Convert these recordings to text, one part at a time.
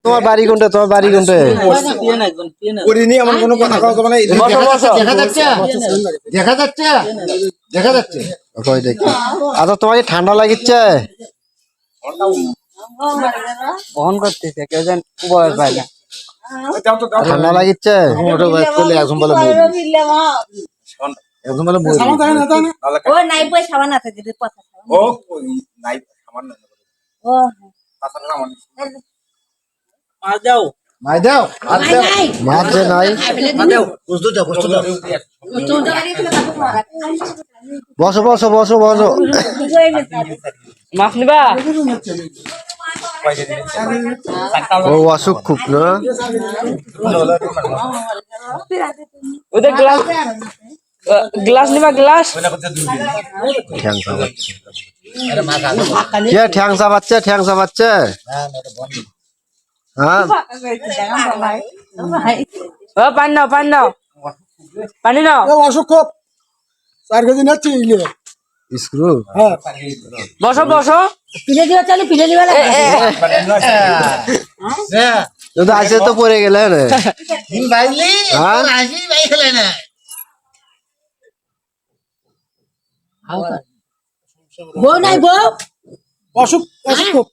তোমার বাড়ি কোনটা? তোমার বাড়ি কোনটা? করিনি এমন কোনো কথা কথা মানে দেখা যাচ্ছে দেখা যাচ্ছে কই দেখি। আচ্ছা তোমাকে ঠান্ডা লাগিচ্ছে? বহন করতেছে কেউ যেন বয়স পায় না। ঠান্ডা লাগিচ্ছে? ওটা চলে এখন বলে এখন বলে ও নাই বই সাবান আছে যদি কথা ও নাই আমার না ও পাছাটা না মানে মাছ দাও মাই দাও হাত দাও মাছ যে নাই। বস্তু দাও বসো বসো বসো বসো। মাছ নিবা? ও অসুখ খুব না? ওদের গ্লাস গ্লাস নিবা? গ্লাস ঠ্যাং চাবাচ্ছে। কে ঠ্যাং চাবাচ্ছে? ঠ্যাং চাবাচ্ছে? হ্যাঁ ও পানি নাও, পানি নাও, পানি নাও। অসুখ খুব 4 কেজি নাচ্ছি ইলে স্ক্রু। হ্যাঁ বসো বসো। পিলে দিবা চলে পিলে দিবা তো আসে তো পড়ে গেলে রে। দিন বাইলি হ্যাঁ আসি বাই খেলে না বউ নাই বউ অসুখ অসুখ খুব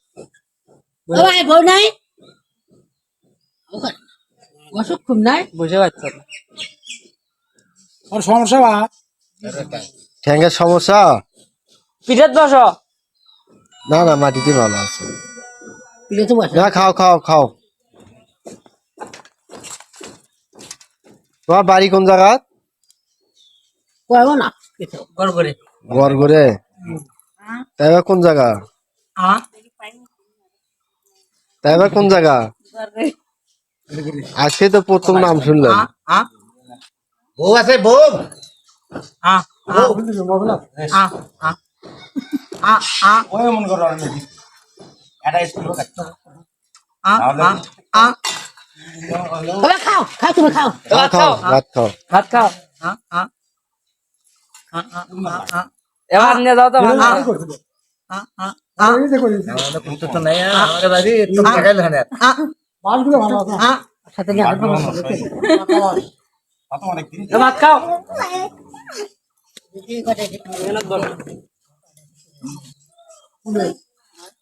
ও ভাই বউ নাই অসুখ খুব নাই বুঝে পাচ্ছ না। আর সমস্যা বা ঠ্যাংয়ের সমস্যা? পিঠের বসো। না না মাটিতে ভালো আছে। পিলে তো বসে না খাও খাও খাও। তোমার বাড়ি কোন জায়গা? কইবো না কিছু গড় করে গড়গড়ে। তাই বা কোন জায়গা? তাই বা কোন জায়গা? আজকে তো প্রথম নাম শুনলাম। বউ আছে বউ ওই মন করো আমি এটা স্কুল কাটতো খাও খাও খাও তুমি খাও খাও খাও ভাত খাও। ভাত খাও। এবার নিয়ে যাও তো ভাত খাও। তো নাই আমাদের বাড়ি তো লাগাইল না মালগুলো ভালো আছে সাথে নিয়ে আসবো কত অনেক দিন এ ভাত খাও।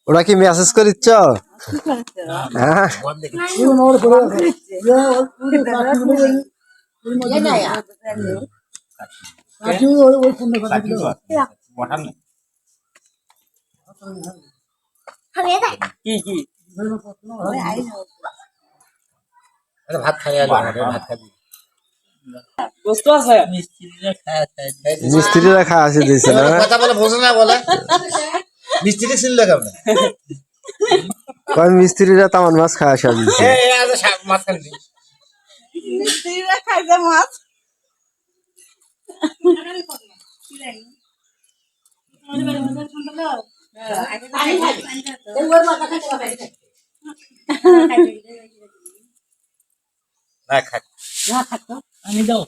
ওরা কি মেসেজ করিচ্ছ? হ্যাঁ কি কি ভাত খাই আলো ভাত খাবি বস্তু আছে? মিস্ত্রিরা খাওয়া আছে দিয়েছে না? কথা বলে বোঝে না বলে মিস্ত্রি ছিল কেমন কয় মিস্ত্রিরা তামান মাছ খাওয়া আসা দিয়েছে। মাছ খাবি মিস্ত্রিরা খাইছে মাছ না খাই আমি দাও।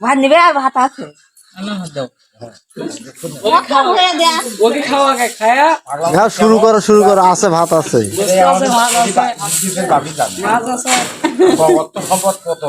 ভাত নিবে আর ভাত আছে আনা ভাত দাও। ওকে খাওয়া আগে খায়া হ্যাঁ শুরু করো শুরু করো। আছে ভাত আছে। বস্তু আছে, ভাত আছে, মাছ আছে। কত সম্পদ কত